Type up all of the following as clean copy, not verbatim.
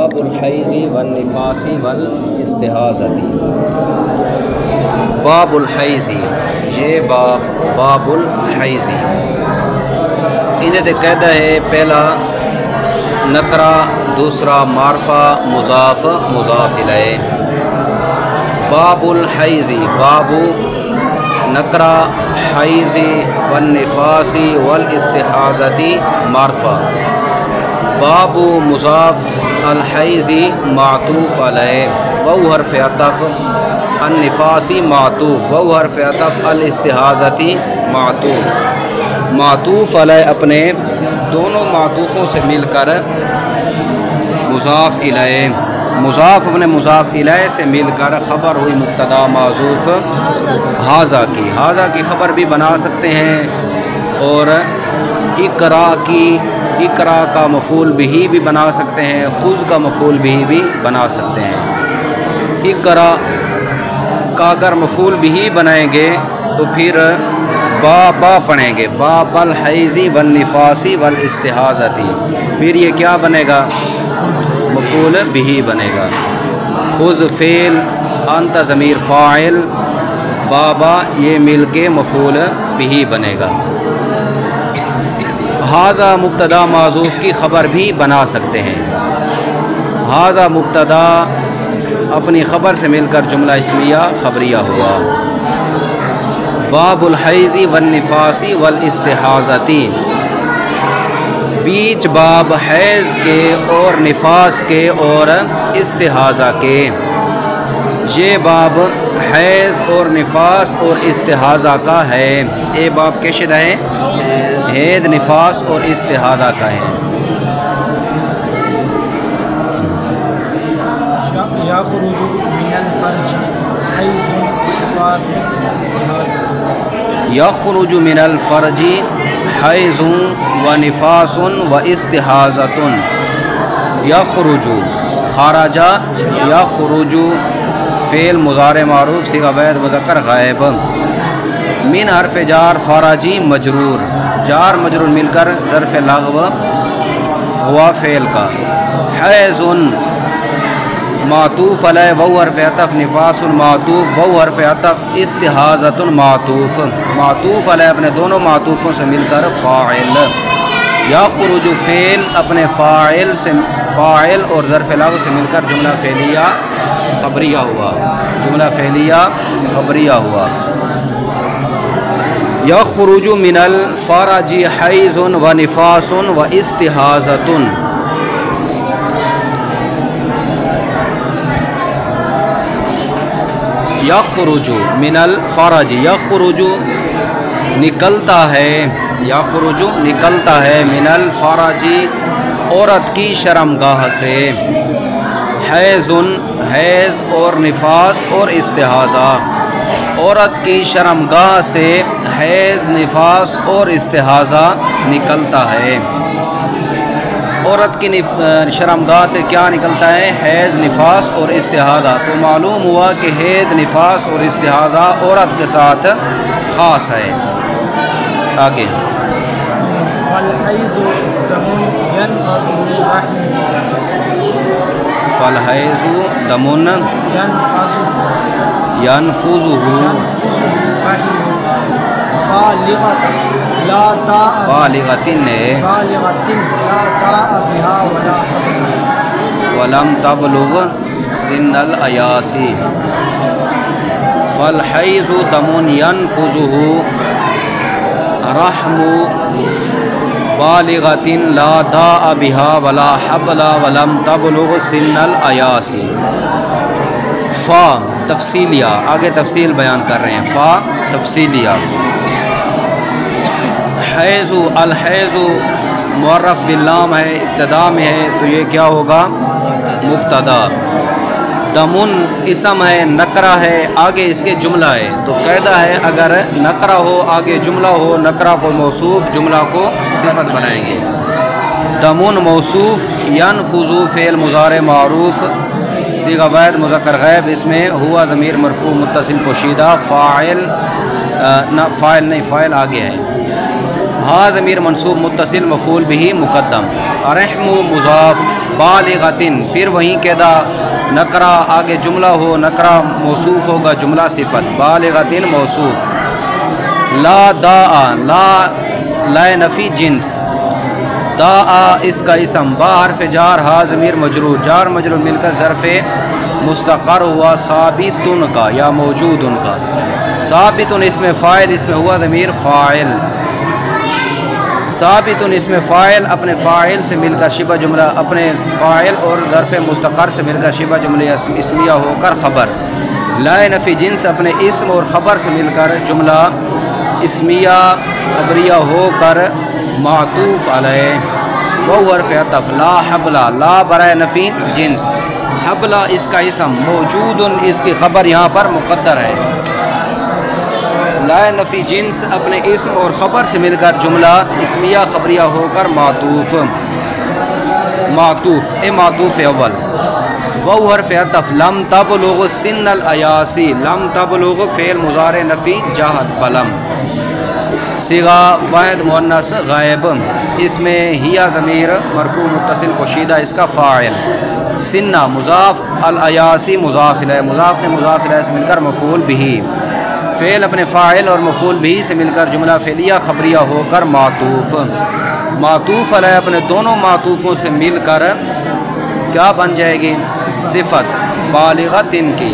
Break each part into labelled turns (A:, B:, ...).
A: باب الحیض والنفاس والاستحاضۃ۔ باب الحیض، یہ باب الحیض انہیں قاعدہ ہے، پہلا نکرہ، دوسرا معرفہ، مضاف مضاف الیہ۔ باب الحیض، باب نکرہ، حیض والنفاس والاستحاضۃ معرفہ۔ باب مضاف، الحیض معطوف علیہ و حرف عطف، النفاس معطوف و حرف عطف، الاستحاضۃ معطوف۔ معطوف علیہ اپنے دونوں معطوفوں سے مل کر مضاف الیہ، مضاف اپنے مضاف الیہ سے مل کر خبر ہوئی مبتدا معذوف ھذا کی۔ ھذا کی خبر بھی بنا سکتے ہیں، اور اقرا کا مفعول بہ بھی بنا سکتے ہیں، خذ کا مفعول بہ بھی بنا سکتے ہیں۔ اقرا کا اگر مفعول بہ بنائیں گے تو پھر با پڑھیں گے، باب الحیض والنفاس والاستحاضۃ، پھر یہ کیا بنے گا؟ مفعول بہ بنے گا۔ خذ فعل، انت ضمیر فاعل، بابا یہ مل کے مفعول بہ بنے گا۔ ھذا مبتدا معذوف کی خبر بھی بنا سکتے ہیں۔ ھذا مبتدا اپنی خبر سے مل کر جملہ اسمیہ خبریہ ہوا۔ باب الحیض والنفاس والاستحاضۃ، بیچ باب حیض کے اور نفاس کے اور استحاضہ کے۔ یہ باب حیض اور نفاس اور استحاضہ کا ہے۔ یہ باب کیسے ہے؟ حیض، نفاس اور استحاضہ کا ہے۔
B: یخرج من الفرج حیض نفاس استحاضہ،
A: یخرج من الفرج حیض و نفاس و استحاضۃ۔ یخرج، خرج یخرج، فعل مضارع معروف صیغہ واحد مذکر غائب۔ من حرف جار، فرجی مجرور، جار مجرور مل کر ظرف لغو ہوا فعل کا۔ حیض معطوف علیہ و حرف عطف، نفاس معطوف و حرف عطف، استحاضۃ معطوف، معطوف علیہ اپنے دونوں معطوفوں سے مل کر فاعل۔ یخرج فعل اپنے فاعل اور ظرف لغو سے مل کر جملہ فعلیہ خبریہ ہوا، جملہ فعلیہ خبریہ ہوا۔ یخرج من الفرج حیض و نفاس و استحاضۃ۔ یخرج من الفرج، یخرج نکلتا ہے، یخرج نکلتا ہے، من الفرج عورت کی شرمگاہ سے، حیض حیض اور نفاس اور استحاضہ، عورت کی شرمگاہ سے حیض، نفاس اور استحاضہ نکلتا ہے۔ عورت کی شرمگاہ سے کیا نکلتا ہے؟ حیض، نفاس اور استحاضہ۔ تو معلوم ہوا کہ حیض، نفاس اور استحاضہ عورت کے ساتھ خاص ہے۔ آگے
B: فالحیض دم ینفض رحم،
A: فالحیض دم ینفض بالغۃ ولم تبلغ سن الایاسی۔ فالحیض دم ینفض رحم بالغۃ لا داء بها ولا حبل ولم تبلغ سن الایاسی۔ فا تفصیلیہ، آگے تفصیل بیان کر رہے ہیں، فا تفصیلیہ۔ حیض، الحیض معرف باللام ہے، ابتدا میں ہے، تو یہ کیا ہوگا؟ مبتدا۔ دمن اسم ہے، نکرہ ہے، آگے اس کے جملہ ہے، تو قاعدہ ہے اگر نکرہ ہو آگے جملہ ہو، نکرہ کو موصوف، جملہ کو صفت بنائیں گے۔ دمن موصوف، ینفض فعل مضارع معروف صیغہ واحد مذکر غائب، اس میں ہوا ضمیر مرفوع متصل پوشیدہ، فاعل فاعل نہیں، فاعل آگے ہے۔ ہا ضمیر منصوب متصل مفعول بھی مقدم، رحم مضاف، بالغتن پھر وہیں قیدا نکرہ آگے جملہ ہو، نکرہ موصوف ہوگا جملہ صفت، بالغتن موصوف، لا داء لا نفی جنس، داء اس کا اسم، با حرف جار، ہا ضمیر مجرور، جار مجرور مل کر ظرف مستقر ہوا ثابتن کا یا موجودن کا، ثابتن اس میں فاعل، اس میں ہوا ضمیر فاعل، ثابتن اس میں فاعل اپنے فاعل سے مل کر شبہ جملہ، اپنے فاعل اور ظرف مستقر سے مل کر شبہ جملہ اسمیہ ہو کر خبر، لا نفی جنس اپنے اسم اور خبر سے مل کر جملہ اسمیہ خبریہ ہو کر معطوف علیہ، وہ حرف عطف، لا حبلہ، لا برائے نفی جنس، حبلہ اس کا اسم، موجود اس کی خبر یہاں پر مقدر ہے، لا نفی جنس اپنے اسم اور خبر سے مل کر جملہ اسمیہ خبریہ ہو کر معطوف معطوف اول، وہ حرف عطف، لم تبلغ سن الایاسی، لم تبلغ فعل مضارع نفی جہت بلم، صیغہ واحد مؤنث غائب، اس میں ہیا ضمیر مرفوع متصل پوشیدہ اس کا فاعل، سنہ مضاف، الایاسی مضاف الیہ، مضاف نے مضاف الیہ سے مل کر مفعول بھی، فعل اپنے فاعل اور مفعول بھی سے مل کر جملہ فعلیہ خبریہ ہو کر معطوف، معطوف علیہ اپنے دونوں معطوفوں سے مل کر کیا بن جائے گی؟ صفت، بالغتن کی،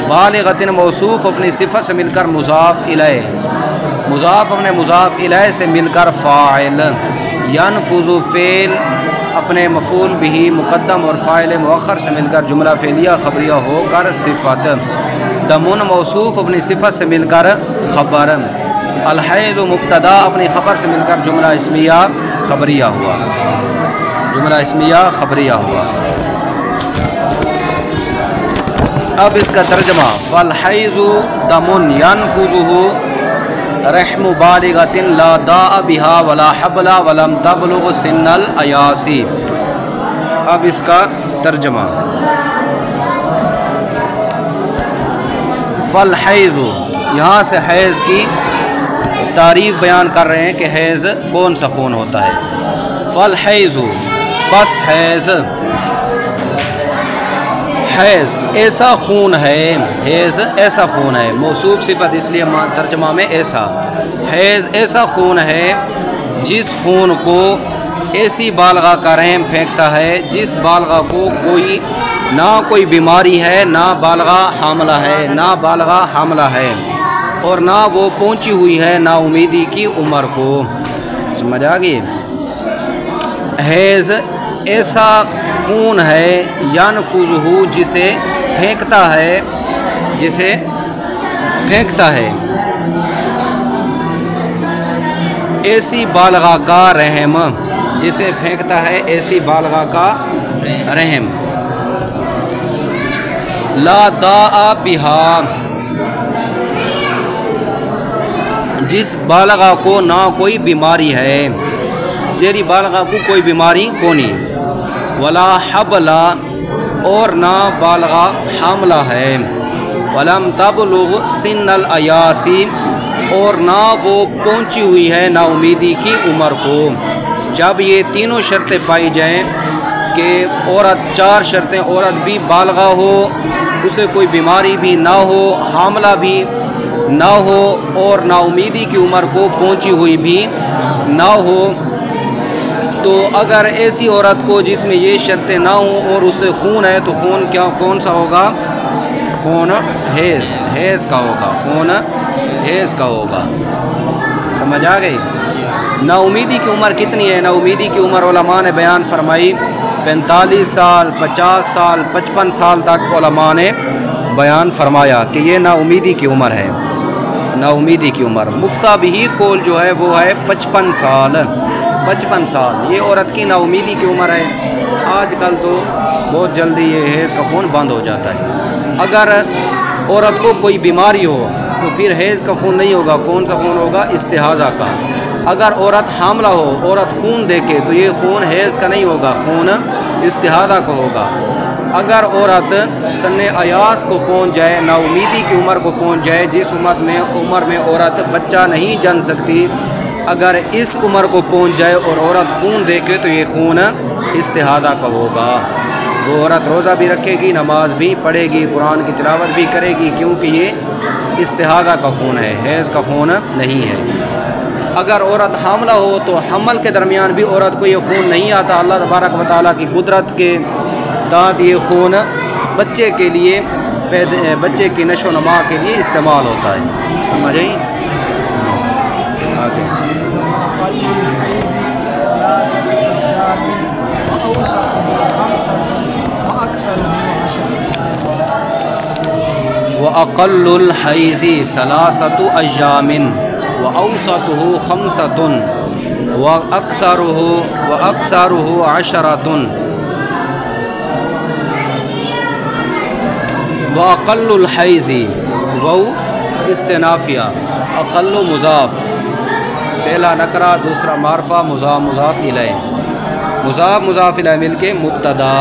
A: بالغتن موصوف اپنی صفت سے مل کر مضاف الیہ، مضاف اپنے مضاف الیہ سے مل کر فاعل، ینفذ فعل اپنے مفعول بھی مقدم اور فاعل مؤخر سے مل کر جملہ فعلیہ خبریہ ہو کر صفت، دمن موصوف اپنی صفت سے مل کر خبر، الحیض مبتدا اپنی خبر سے مل کر جملہ اسمیہ خبریہ ہوا، جملہ اسمیہ خبریہ ہوا۔ اب اس کا ترجمہ، فالحیض دم ینفذہ رحم بالغۃ لا داء بها ولا حبل ولم تبلغ سن الایاسی۔ اب اس کا ترجمہ، فالحیض یہاں سے حیض کی تعریف بیان کر رہے ہیں کہ حیض کون سا خون ہوتا ہے، فالحیض بس حیض، حیض ایسا خون ہے، حیض ایسا خون ہے، موصوف صفت اس لیے ترجمہ میں ایسا، حیض ایسا خون ہے جس خون کو ایسی بالغہ کا رحم پھینکتا ہے جس بالغہ کو نہ کوئی بیماری ہے، نہ بالغہ حاملہ ہے، نہ بالغہ حاملہ ہے، اور نہ وہ پہنچی ہوئی ہے نا امیدی کی عمر کو۔ سمجھ آ گئی؟ حیض ایسا خون ہے، ینفذہ جسے پھینکتا ہے، جسے پھینکتا ہے ایسی بالغہ کا رحم، جسے پھینکتا ہے ایسی بالغہ کا رحم، لا داء بہا جس بالغہ کو نہ کوئی بیماری ہے، جیری بالغہ کو کوئی بیماری کونی، ولا حبل اور نہ بالغہ حاملہ ہے، ولم تبلغ سن الایاسی اور نہ وہ پہنچی ہوئی ہے نا امیدی کی عمر کو۔ جب یہ تینوں شرطیں پائی جائیں کہ عورت، چار شرطیں، عورت بھی بالغہ ہو، اسے کوئی بیماری بھی نہ ہو، حاملہ بھی نہ ہو، اور نا امیدی کی عمر کو پہنچی ہوئی بھی نہ ہو، تو اگر ایسی عورت کو جس میں یہ شرطیں نہ ہوں اور اس سے خون ہے تو خون کون سا ہوگا؟ خون حیض کا ہوگا، خون حیض کا ہوگا۔ سمجھ آ گئی؟ نا امیدی کی عمر کتنی ہے؟ نا امیدی کی عمر علماء نے بیان فرمائی 45 سال، 50 سال، 55 سال تک علماء نے بیان فرمایا کہ یہ نا امیدی کی عمر ہے، نا امیدی کی عمر۔ مفتہ بھی قول جو ہے وہ ہے 55 سال، 55 سال یہ عورت کی نا امیدی کی عمر ہے۔ آج کل تو بہت جلدی یہ حیض کا خون بند ہو جاتا ہے۔ اگر عورت کو کوئی بیماری ہو تو پھر حیض کا خون نہیں ہوگا، کون سا خون ہوگا؟ استحاضہ کا۔ اگر عورت حاملہ ہو، عورت خون دیکھے تو یہ خون حیض کا نہیں ہوگا، خون استحاضہ کا ہوگا۔ اگر عورت سن ایاس کو پہنچ جائے، نا امیدی کی عمر کو پہنچ جائے، جس عمر میں عورت بچہ نہیں جن سکتی، اگر اس عمر کو پہنچ جائے اور عورت خون دیکھے تو یہ خون استحاضہ کا ہوگا۔ وہ عورت روزہ بھی رکھے گی، نماز بھی پڑھے گی، قرآن کی تلاوت بھی کرے گی، کیونکہ یہ استحاضہ کا خون ہے، حیض کا خون نہیں ہے۔ اگر عورت حاملہ ہو تو حمل کے درمیان بھی عورت کو یہ خون نہیں آتا، اللہ تبارک و تعالیٰ کی قدرت کے تحت یہ خون بچے کے لیے بچے کی نشو و نما کے لیے استعمال ہوتا ہے۔ سمجھیں آگے وَأَقَلُّ الْحَيْضِ ثَلَاثَةُ أَيَّامٍ وَأَوْسَطُهُ خَمْسَةٌ وَأَكْثَرُهُ 10۔ وَأَقَلُّ الْحَيْضِ وَهُوَ استنافیہ، اقل مضاف، پہلا نکرہ دوسرا معرفہ مضاف الیہ، مضاف الیہ مل کے مبتدا،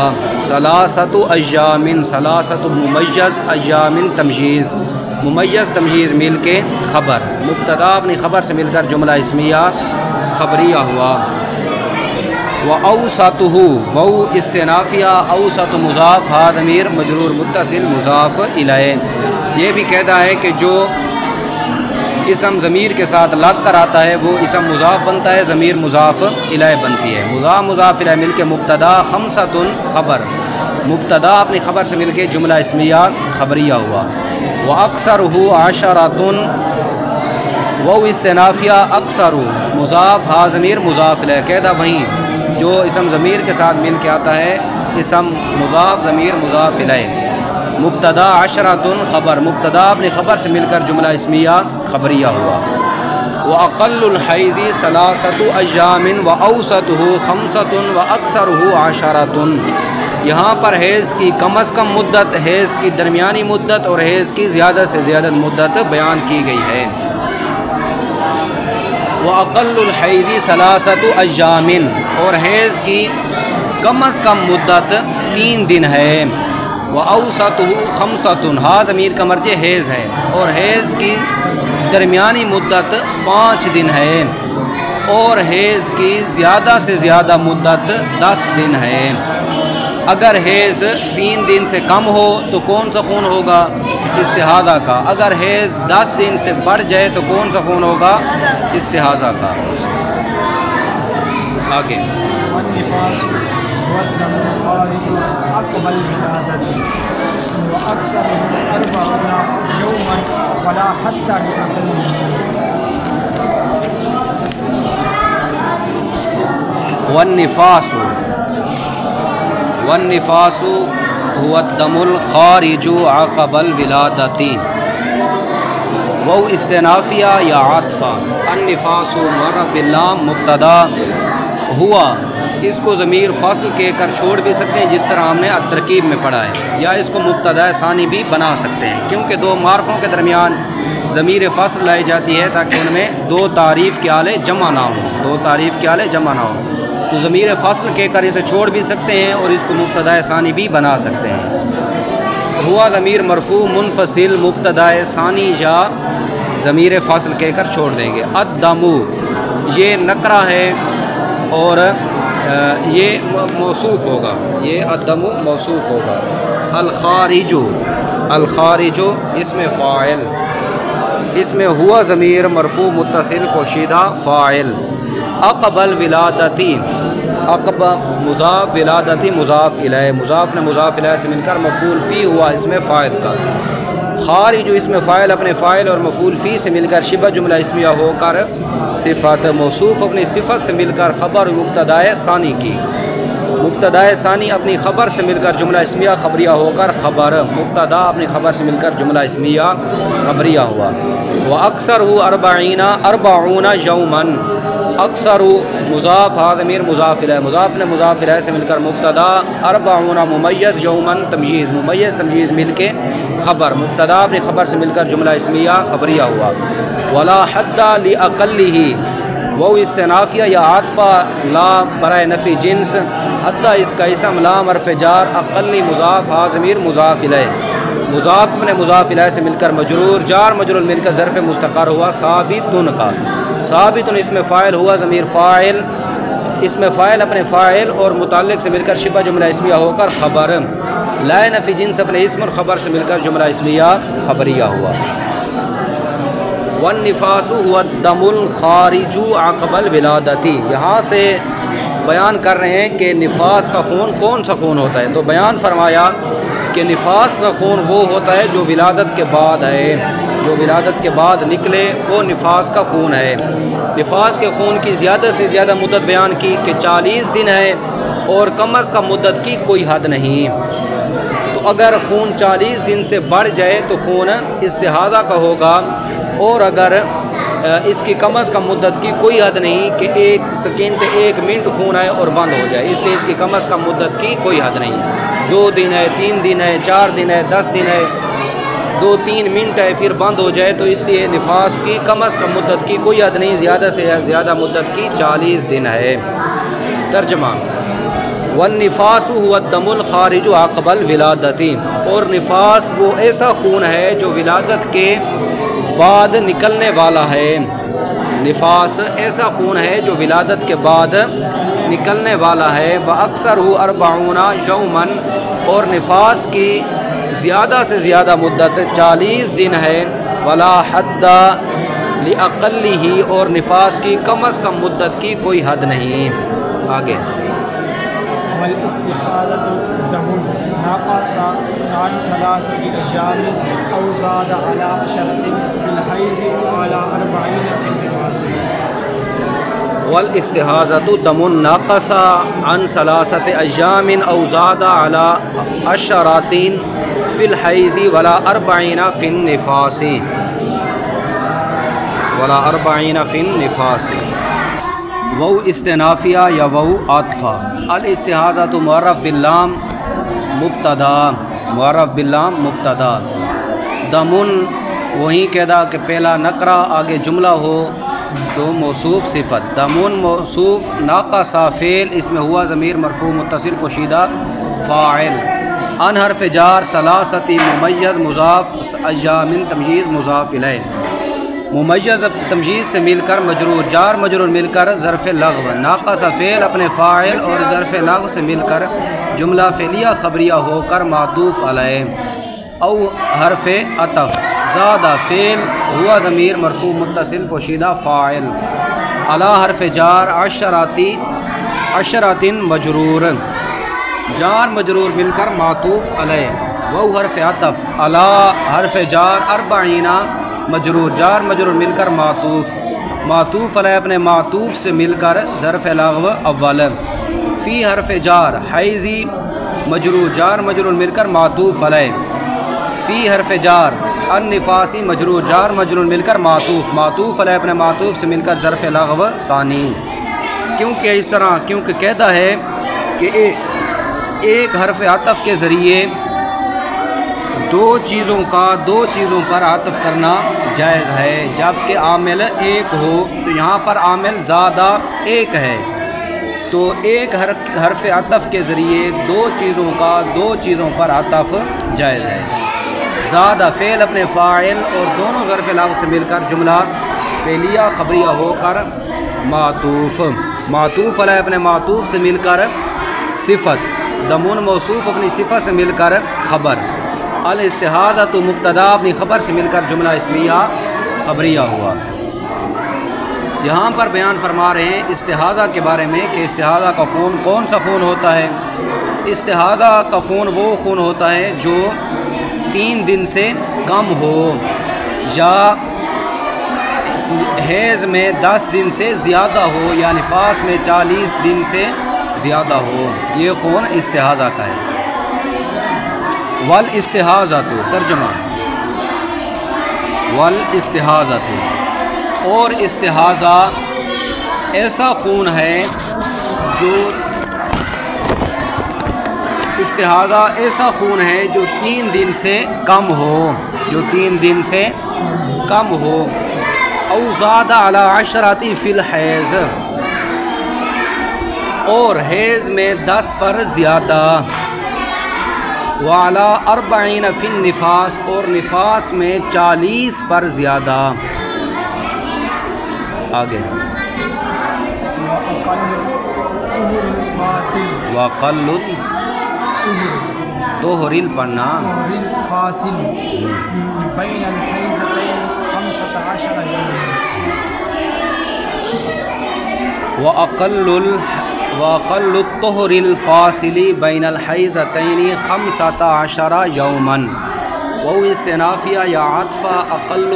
A: ثلاثۃ ایام، ثلاثۃ ممیز، ایام تمجیز، ممیز تمجیز مل کے خبر، مبتدا اپنی خبر سے مل کر جملہ اسمیہ خبریہ ہوا۔ وَأَوْسَطُهُ وَهُوَ استنافیہ، اوسط مضاف، ہا ضمیر مجرور متصل مضاف الیہ۔ یہ بھی کہتا ہے کہ جو اسم ضمیر کے ساتھ لگ کر آتا ہے وہ اسم مضاف بنتا ہے، ضمیر مضاف الیہ بنتی ہے۔ مضاف الیہ مل کے مبتدا، خمسۃ خبر، مبتدا اپنی خبر سے مل کے جملہ اسمیہ خبریہ ہوا۔ وَأَكْثَرُهُ 10، وہ استنافیہ، اکثر مضاف، ہا ضمیر مضاف الیہ، قاعدہ وہیں جو اسم ضمیر کے ساتھ مل کے آتا ہے اسم مضاف ضمیر مضاف الیہ۔ مبتدا 10 خبر، مبتدا اپنی خبر سے مل کر جملہ اسمیہ خبریہ ہوا۔ وَأَقَلُّ الْحَيْضِ ثَلَاثَةُ أَيَّامٍ وَأَوْسَطُهُ 5 وَأَكْثَرُهُ 10۔ یہاں پر حیض کی کم از کم مدت، حیض کی درمیانی مدت اور حیض کی زیادہ سے زیادہ مدت بیان کی گئی ہے۔ وَأَقَلُّ الْحَيْضِ ثَلَاثَةُ أَيَّامٍ، اور حیض کی کم از کم مدت 3 دن ہے۔ وَأَوْسَطُهُ 5، ہا ضمیر کا مرجع حیض ہے، اور حیض کی درمیانی مدت 5 دن ہے، اور حیض کی زیادہ سے زیادہ مدت 10 دن ہے۔ اگر حیض 3 دن سے کم ہو تو کون سا خون ہوگا؟ استحاضہ کا۔ اگر حیض 10 دن سے بڑھ جائے تو کون سا خون ہوگا؟ استحاضہ کا۔ آگے
B: والنفاس والدم الخارج عقب الولادة وأكثره 40 يوما ولا حتى لأقله۔
A: والنفاس هو الدم الخارج عقب الولادة، وہ استنافیہ یا عاطفہ۔ النفاس مر باللام مبتدا، ہوا اس کو ضمیر فصل کہہ کر چھوڑ بھی سکتے ہیں جس طرح ہم نے ترکیب میں پڑھا ہے، یا اس کو مبتدا ثانی بھی بنا سکتے ہیں، کیونکہ دو معرفوں کے درمیان ضمیر فصل لائی جاتی ہے تاکہ ان میں دو تعریف کے آلے جمع نہ ہوں، دو تعریف کے آلے جمع نہ ہوں، تو ضمیر فصل کہہ کر اسے چھوڑ بھی سکتے ہیں اور اس کو مبتدا ثانی بھی بنا سکتے ہیں۔ ہوا ضمیر مرفوع منفصل مبتدا ثانی یا ضمیر فصل کہہ کر چھوڑ دیں گے۔ الدم یہ نکرہ ہے اور یہ موصوف ہوگا، یہ الدم موصوف ہوگا۔ الخارج اس میں فاعل، اس میں ہوا ضمیر مرفوع متصل پوشیدہ فاعل۔ عقب الولادتی، عقب مضاف، ولادتی مضاف الیہ، مضاف نے مضاف الیہ سے مل کر مفعول فی ہوا اس میں فاعل کا۔ خارج اس میں فاعل اپنے فاعل اور مفعول فی سے مل کر شبہ جملہ اسمیہ ہو کر صفت، موصوف اپنی صفت سے مل کر خبر مبتدا ثانی کی، مبتدا ثانی اپنی خبر سے مل کر جملہ اسمیہ خبریہ ہو کر خبر، مبتدا اپنی خبر سے مل کر جملہ اسمیہ خبریہ ہوا۔ وَأَكْثَرُهُ 40 يوما، اکثر مضاف، ہا ضمیر مضاف الیہ، مضاف نے مضاف الیہ سے مل کر مبتدا، 40 ممیز یوما تمجیز، ممیز تمجیز مل کے خبر، مبتدا اپنی خبر سے مل کر جملہ اسمیہ خبریہ ہوا۔ ولا حد لأقلہ، وہ استنافیہ یا عاطفہ، لا برائے نفی جنس، حتی اس کا اسم، لا مرف جار، اقلی مضاف، ہا ضمیر مضاف الیہ، مضاف اپنے مضاف الیہ سے مل کر مجرور، جار مجرور مل کر ظرف مستقر ہوا، ثابت کا، ثابت اس میں فاعل ہوا ضمیر فاعل، اس میں فاعل اپنے فاعل اور متعلق سے مل کر شبہ جملہ اسمیہ ہو کر خبر، لا نفی جنس اپنے اسم اور خبر سے مل کر جملہ اسمیہ خبریہ ہوا۔ والنفاس هو الدم الخارج عقب الولادت، یہاں سے بیان کر رہے ہیں کہ نفاس کا خون کون سا خون ہوتا ہے، تو بیان فرمایا کہ نفاس کا خون وہ ہوتا ہے جو ولادت کے بعد ہے، جو ولادت کے بعد نکلے وہ نفاس کا خون ہے۔ نفاس کے خون کی زیادہ سے زیادہ مدت بیان کی کہ 40 دن ہے اور کم از کم مدت کی کوئی حد نہیں، تو اگر خون 40 دن سے بڑھ جائے تو خون استحاضہ کا ہوگا، اور اگر اس کی کم از کم مدت کی کوئی حد نہیں کہ 1 سیکنڈ 1 منٹ خون آئے اور بند ہو جائے، اس لیے اس کی کم از کم مدت کی کوئی حد نہیں، 2 دن ہے، 3 دن ہے، 4 دن ہے، 10 دن ہے، 2-3 منٹ ہے پھر بند ہو جائے، تو اس لیے نفاس کی کم از کم مدت کی کوئی حد نہیں، زیادہ سے زیادہ مدت کی 40 دن ہے۔ ترجمہ: والنفاس هو الدم الخارج عقب الولادت، اور نفاس وہ ایسا خون ہے جو ولادت کے بعد نکلنے والا ہے، نفاس ایسا خون ہے جو ولادت کے بعد نکلنے والا ہے۔ وَأَكْثَرُهُ 40 يَوْمًا، اور نفاس کی زیادہ سے زیادہ مدت 40 دن ہے۔ وَلَا حَدَّ لِأَقَلِّهِ، اور نفاس کی کم از کم مدت کی کوئی حد نہیں۔ آگے
B: والاستحاضة دم نقص عن 3 أيام أو زاد على 10 في الحيض وعلى 40 في النفاس۔
A: والاستحاضة دم نقص عن 3 أيام أو زاد على 10 في الحيض ولا 40 في النفاس، ولا 40 في النفاس۔ وہ استنافیہ یا وہ عاطفہ۔ الاستحاضۃ معرف باللام مبتدا، معرف باللام مبتدا، دمن وہیں کہدا کہ پہلا نکرہ آگے جملہ ہو تو موصوف صفت، دمن موصوف، ناقصہ فعل، اس میں ہوا ضمیر مرفوع متصل پوشیدہ فاعل، ان حرف جار، 3 ممیز مضاف، ایام تمییز مضاف الیہ، ممیز تمجیز سے مل کر مجرور، جار مجرور مل کر ظرف لغو، ناقص فعل اپنے فاعل اور ظرف لغو سے مل کر جملہ فعلیہ خبریہ ہو کر معطوف علیہ، او حرف عطف، زادہ فعل ہوا ضمیر مرفوع متصل پوشیدہ فاعل، علی حرف جار، 10 مجرور، جار مجرور مل کر معطوف علیہ، وہ حرف عطف، علی حرف جار، 40 مجرور، جار مجرور مل کر معطوف، معطوف علیہ اپنے معطوف سے مل کر ظرف لغو اول، فی حرف جار، حیضی مجرور، جار مجرور مل کر معطوف علیہ، فی حرف جار، النفاسی مجرور، جار مجرور مل کر معطوف، معطوف علیہ اپنے معطوف سے مل کر ظرف لغو ثانی۔ کیونکہ اس طرح، کیونکہ قاعدہ ہے کہ ایک حرف عطف کے ذریعے دو چیزوں پر عطف کرنا جائز ہے، جبکہ عامل ایک ہو، تو یہاں پر عامل زیادہ ایک ہے، تو ایک حرف عطف کے ذریعے دو چیزوں پر عطف جائز ہے۔ زیادہ فعل اپنے فاعل اور دونوں ظرف لغو سے مل کر جملہ فعلیہ خبریہ ہو کر معطوف، معطوف علیہ اپنے معطوف سے مل کر صفت، دمون موصوف اپنی صفت سے مل کر خبر، الاستحاضۃ مبتدا اپنی خبر سے مل کر جملہ اسمیہ خبریہ ہوا۔ یہاں پر بیان فرما رہے ہیں استحاضہ کے بارے میں کہ استحاضہ کا خون کون سا خون ہوتا ہے۔ استحاضہ کا خون وہ خون ہوتا ہے جو 3 دن سے کم ہو یا حیض میں 10 دن سے زیادہ ہو یا نفاس میں 40 دن سے زیادہ ہو، یہ خون استحاضہ کا ہے۔ والاستحاضۃ، ترجمہ، والاستحاضۃ، اور استحاضہ ایسا خون ہے جو استحاضہ ایسا خون ہے جو 3 دن سے کم ہو، جو 3 دن سے کم ہو، او زاد علی 10 فی الحیض، اور حیض میں 10 پر زیادہ، وعلی 40 فی النفاس، اور نفاس میں 40 پر زیادہ، آگے
B: وأقل طهر الفاصل
A: وقل طہر پڑھنا
B: الفاصل بين الحيزتين 15 يوما
A: وأقل الطهر الفاصل بين الحيزتين 15 يوما وہ استنافیہ یا عطفہ اقل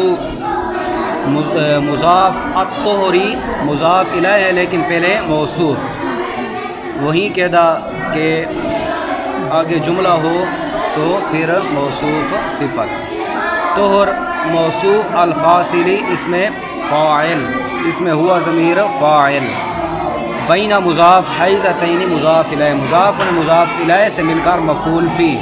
A: مضاف الطہری مضاف الیہ ہے لیکن پہلے موصوف وہیں کہدا کہ آگے جملہ ہو تو پھر موصوف صفت طہر موصوف الفاصلی اس میں فاعل اس میں ہوا ضمیر فاعل بین مضاف حیزتین مضاف الیہ مضاف و مضاف الیہ سے مل کر مفعول فی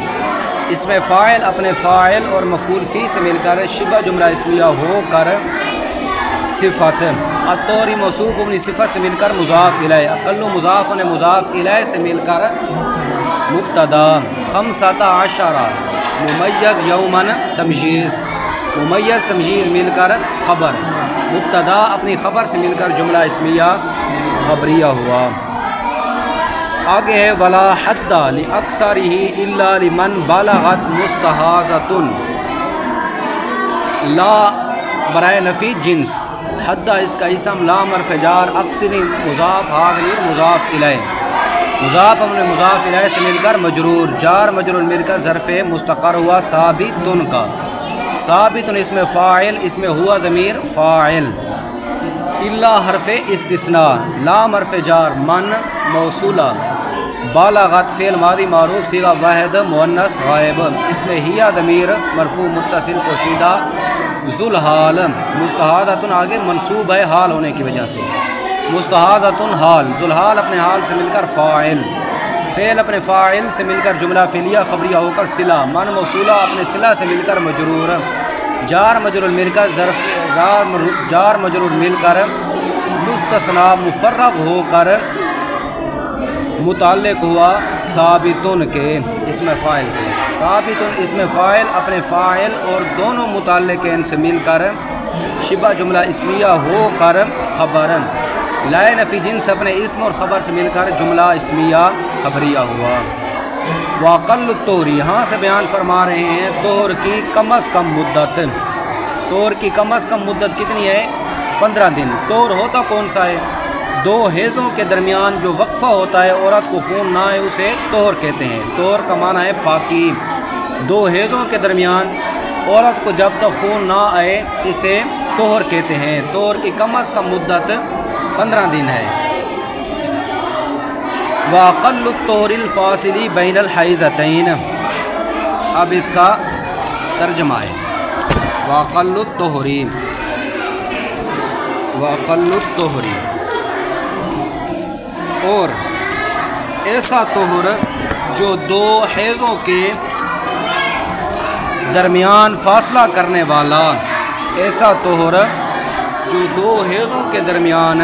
A: اس میں فاعل اپنے فاعل اور مفعول فی سے مل کر شبہ جملہ اسمیہ ہو کر صفت الطہری موصوف اپنی صفت سے مل کر مضاف الیہ اقل مضاف و مضاف الیہ سے مل کر مبتدا 15 ممیز یومن تمجیز ممیز تمجیز مل کر خبر مبتدا اپنی خبر سے مل کر جملہ اسمیہ خبریہ ہوا آگے ہے ولا حد لاکثرہ الا لمن بلغت مستحاضۃ لا برائے نفی جنس حد اس کا اسم لا مرف جار اکثر مضاف حاضر مضاف الیہ مضاف اپنے مضاف الیہ سے مل کر مجرور جار مجرور مل کر ظرف مستقر ہوا ثابتن کا ثابتن اس میں فاعل اس میں ہوا ضمیر فاعل الا حرف استثناء لا مرف جار من موصولہ بالغت فعل ماضی معروف صیغہ واحد مؤنث غائب اس میں ہیا ضمیر مرفوع متصل پوشیدہ ذوالحال مستحاضۃ آگے منصوب ہے حال ہونے کی وجہ سے مستحاضۃ حال ذوالحال اپنے حال سے مل کر فاعل فعل اپنے فاعل سے مل کر جملہ فعلیہ خبریہ ہو کر صلہ من موصولہ اپنے صلہ سے مل کر مجرور جار مجرور مل کر ظرف جار مجرور مل کر مستثنی مفرغ ہو کر متعلق ہوا ثابتن کے اس میں فاعل کے ثابتن اس میں فاعل اپنے فاعل اور دونوں متعلقین سے مل کر شبہ جملہ اسمیہ ہو کر خبر لائے نفی جنس اپنے اسم اور خبر سے مل کر جملہ اسمیہ خبریہ ہوا واقل الطہر یہاں سے بیان فرما رہے ہیں طہر کی کم از کم مدت طہر کی کم از کم مدت کتنی ہے 15 دن طہر ہوتا کون سا ہے دو حیضوں کے درمیان جو وقفہ ہوتا ہے عورت کو خون نہ آئے اسے طہر کہتے ہیں طہر کا معنی ہے پاکی دو حیضوں کے درمیان عورت کو جب تک خون نہ آئے اسے طہر کہتے ہیں طہر کی کم از کم مدت 15 دن ہے وَأَقَلُّ الطَّهْرِ الْفَاصِلِ بَيْنَ الْحَيْضَتَيْنِ اب اس کا ترجمہ ہے وَأَقَلُّ الطَّهْرِ وَأَقَلُّ الطَّهْرِ اور ایسا طہر جو دو حیضوں کے درمیان فاصلہ کرنے والا ایسا طہر جو دو حیضوں کے درمیان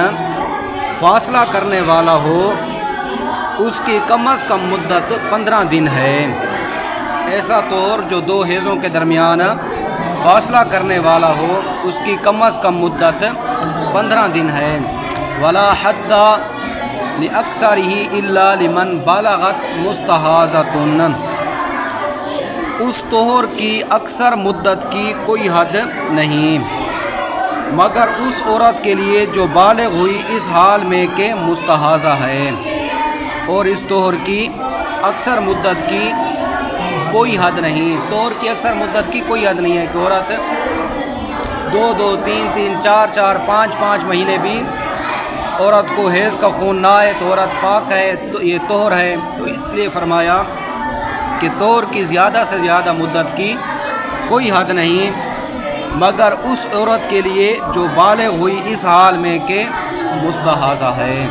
A: فاصلہ کرنے والا ہو اس کی کم از کم مدت 15 دن ہے ایسا طہر جو دو حیضوں کے درمیان فاصلہ کرنے والا ہو اس کی کم از کم مدت 15 دن ہے ولا حد لأکثرہ الا لمن بلغت مستحاضۃ اس طہر کی اکثر مدت کی کوئی حد نہیں مگر اس عورت کے لیے جو بالغ ہوئی اس حال میں کہ مستحاضہ ہے اور اس طہر کی اکثر مدت کی کوئی حد نہیں طہر کی اکثر مدت کی کوئی حد نہیں ہے کہ عورت 2 3 4 5 مہینے بھی عورت کو حیض کا خون نہ آئے تو عورت پاک ہے تو یہ طہر ہے تو اس لیے فرمایا کہ طہر کی زیادہ سے زیادہ مدت کی کوئی حد نہیں مگر اس عورت کے لیے جو بالغ ہوئی اس حال میں کہ مستحاضہ ہے